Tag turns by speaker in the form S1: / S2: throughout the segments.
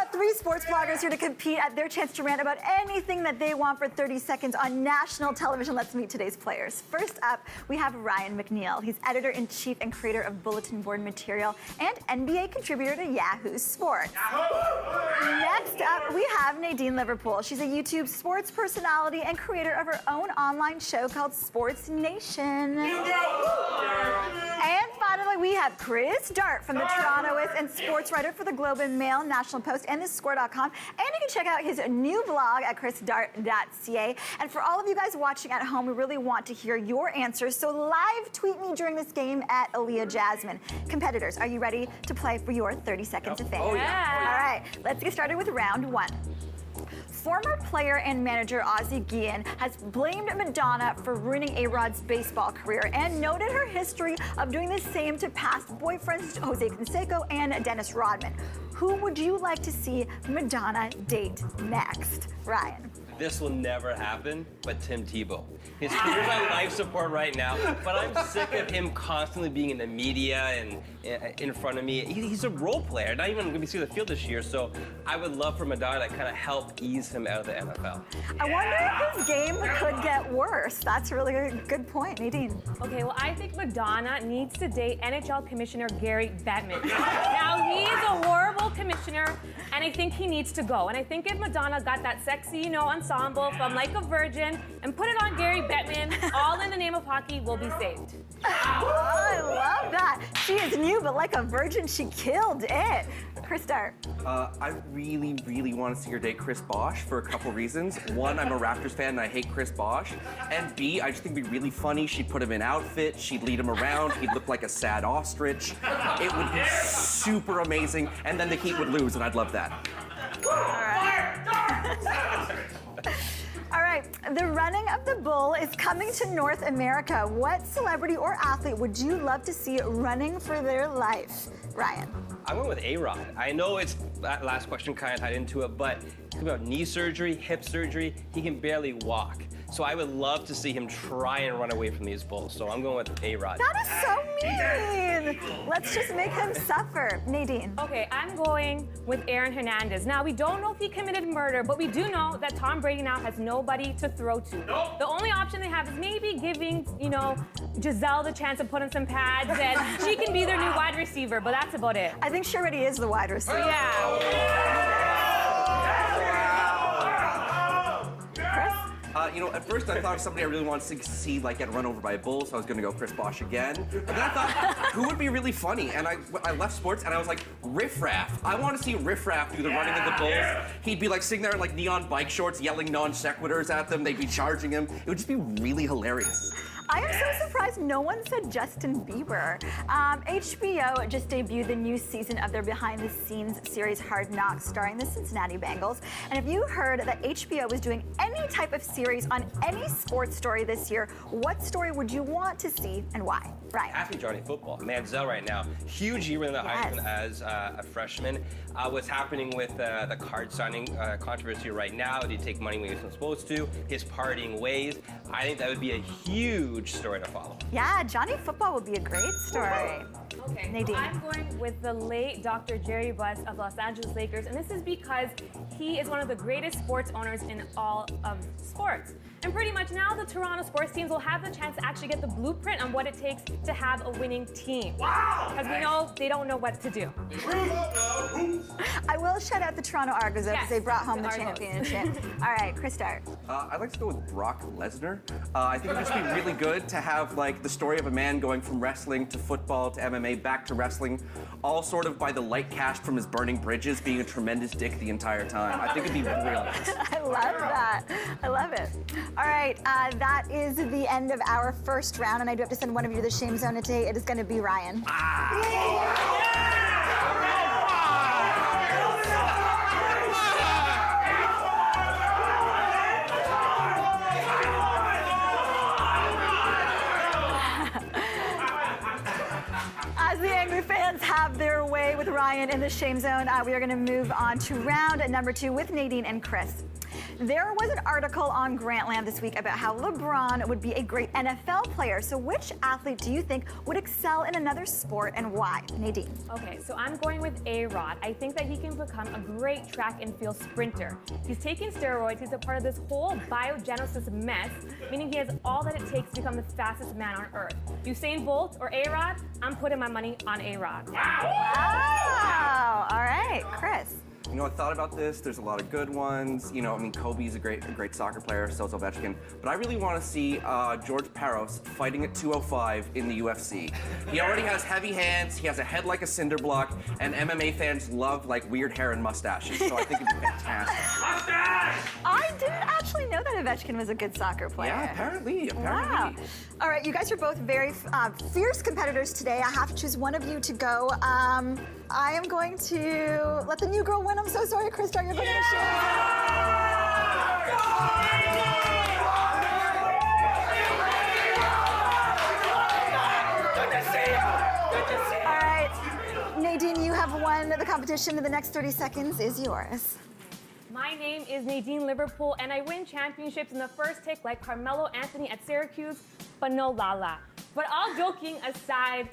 S1: got 3 sports bloggers here to compete at their chance to rant about anything that they want for 30 seconds on national television. Let's meet today's players. First up, we have Ryan McNeil. He's editor-in-chief and creator of bulletin board material and NBA contributor to Yahoo Sports. Next up, we have Nadine Liverpool. She's a YouTube sports personality and creator of her own online show called SportsNAYtion. And finally, we have Chris Dart from the Torontoist and sports writer for the Globe and Mail, National Post, and TheScore.com. And you can check out his new blog at chrisdart.ca. And for all of you guys watching at home, we really want to hear your answers. So live tweet me during this game at Aaliyah Jasmine. Competitors, are you ready to play for your 30 seconds of fame?
S2: Oh, yeah.
S1: All right, let's get started with round 1. Former player and manager Ozzie Guillen has blamed Madonna for ruining A-Rod's baseball career and noted her history of doing the same to past boyfriends Jose Canseco and Dennis Rodman. Who would you like to see Madonna date next? Ryan.
S2: This will never happen, but Tim Tebow. He's on life support right now, but I'm sick of him constantly being in the media and in front of me. He's a role player, not even going to be seeing the field this year, so I would love for Madonna to kind of help ease him out of the NFL.
S1: I wonder if his game could get worse. That's a really good point, Nadine.
S3: Okay, well, I think Madonna needs to date NHL Commissioner Gary Bettman. Now, he's a horrible commissioner, and I think he needs to go. And I think if Madonna got that sexy, ensemble from Like a Virgin and put it on Gary Bettman, all in the name of hockey, will be saved.
S1: Oh, I love that. She is new, but Like a Virgin, she killed it. Chris Dart.
S4: I really, really want to see her date Chris Bosh for a couple reasons. One, I'm a Raptors fan and I hate Chris Bosh. And B, I just think it'd be really funny. She'd put him in outfits, she'd lead him around, he'd look like a sad ostrich. It would be super amazing, and then the Heat would lose, and I'd love that.
S1: All right, the running of the bull is coming to North America. What celebrity or athlete would you love to see running for their life? Ryan.
S2: I went with A-Rod. I know it's that last question kind of tied into it, but it's about knee surgery, hip surgery. He can barely walk. So I would love to see him try and run away from these bulls. So I'm going with A-Rod.
S1: That is so mean. Let's just make him suffer. Nadine.
S3: Okay, I'm going with Aaron Hernandez. Now, we don't know if he committed murder, but we do know that Tom Brady now has nobody to throw to. Nope. The only option they have is maybe giving, Giselle the chance to put on some pads, and she can be their new wide receiver, but that's about it.
S1: I think she already is the wide receiver.
S3: Yeah.
S4: At first I thought of somebody I really wanted to see get run over by a bull, so I was going to go Chris Bosh again. But then I thought, who would be really funny? And I left sports and I was like, Riff Raff. I want to see Riff Raff do the running of the bulls. He'd be sitting there in neon bike shorts, yelling non sequiturs at them. They'd be charging him. It would just be really hilarious.
S1: I am so surprised no one said Justin Bieber. HBO just debuted the new season of their behind-the-scenes series Hard Knocks, starring the Cincinnati Bengals. And if you heard that HBO was doing any type of series on any sports story this year, what story would you want to see and why? Ryan.
S2: Happy Johnny Football. Manziel right now. Huge year in the Heisman as a freshman. What's happening with the card signing controversy right now? Did he take money when he wasn't supposed to? His partying ways. I think that would be a huge story to follow.
S1: Yeah, Johnny Football would be a great story.
S3: Okay,
S1: Nadine.
S3: so I'm going with the late Dr. Jerry Buss of Los Angeles Lakers, and this is because he is one of the greatest sports owners in all of sports. And pretty much now the Toronto sports teams will have the chance to actually get the blueprint on what it takes to have a winning team. Wow! Because we know they don't know what to do.
S1: I will shout out the Toronto Argos because they brought home the championship. All right, Chris Dart.
S4: I'd like to go with Brock Lesnar. I think it would just be really good to have the story of a man going from wrestling to football to MMA back to wrestling, all sort of by the light cast from his burning bridges, being a tremendous dick the entire time. I think it'd be brilliant.
S1: I love that. I love it. All right, that is the end of our first round, and I do have to send one of you to the shame zone today. It is going to be Ryan. As the angry fans have their way with Ryan in the shame zone. We are going to move on to round number 2 with Nadine and Chris. There was an article on Grantland this week about how LeBron would be a great NFL player. So which athlete do you think would excel in another sport and why? Nadine.
S3: Okay, so I'm going with A-Rod. I think that he can become a great track and field sprinter. He's taking steroids. He's a part of this whole biogenesis mess, meaning he has all that it takes to become the fastest man on earth. Usain Bolt or A-Rod? I'm putting my money on A-Rod.
S1: Wow. All right, Chris.
S4: You know, I thought about this. There's a lot of good ones. You know, I mean, Kobe's a great soccer player, so's Ovechkin. But I really want to see George Peros fighting at 205 in the UFC. He already has heavy hands. He has a head like a cinder block, and MMA fans love like weird hair and mustaches. So I think it'd be fantastic.
S1: I didn't actually know that Ovechkin was a good soccer player.
S4: Yeah, apparently.
S1: Wow. All right, you guys are both very fierce competitors today. I have to choose one of you to go. I am going to let the new girl win. I'm so sorry, Chris. Start your prediction. All right, Nadine, you have won the competition. The next 30 seconds is yours.
S3: My name is Nadine Liverpool, and I win championships in the first take like Carmelo Anthony at Syracuse, but no Lala. But all joking aside,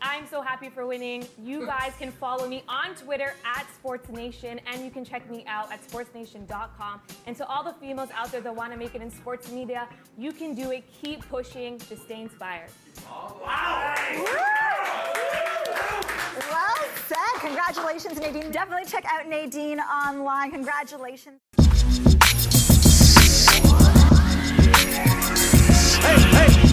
S3: I'm so happy for winning. You guys can follow me on Twitter at SportsNAYtion, and you can check me out at SportsNAYtion.com. And to all the females out there that want to make it in sports media, you can do it. Keep pushing to stay inspired.
S1: Well said. Congratulations, Nadine. Definitely check out Nadine online. Congratulations.
S5: Hey, hey.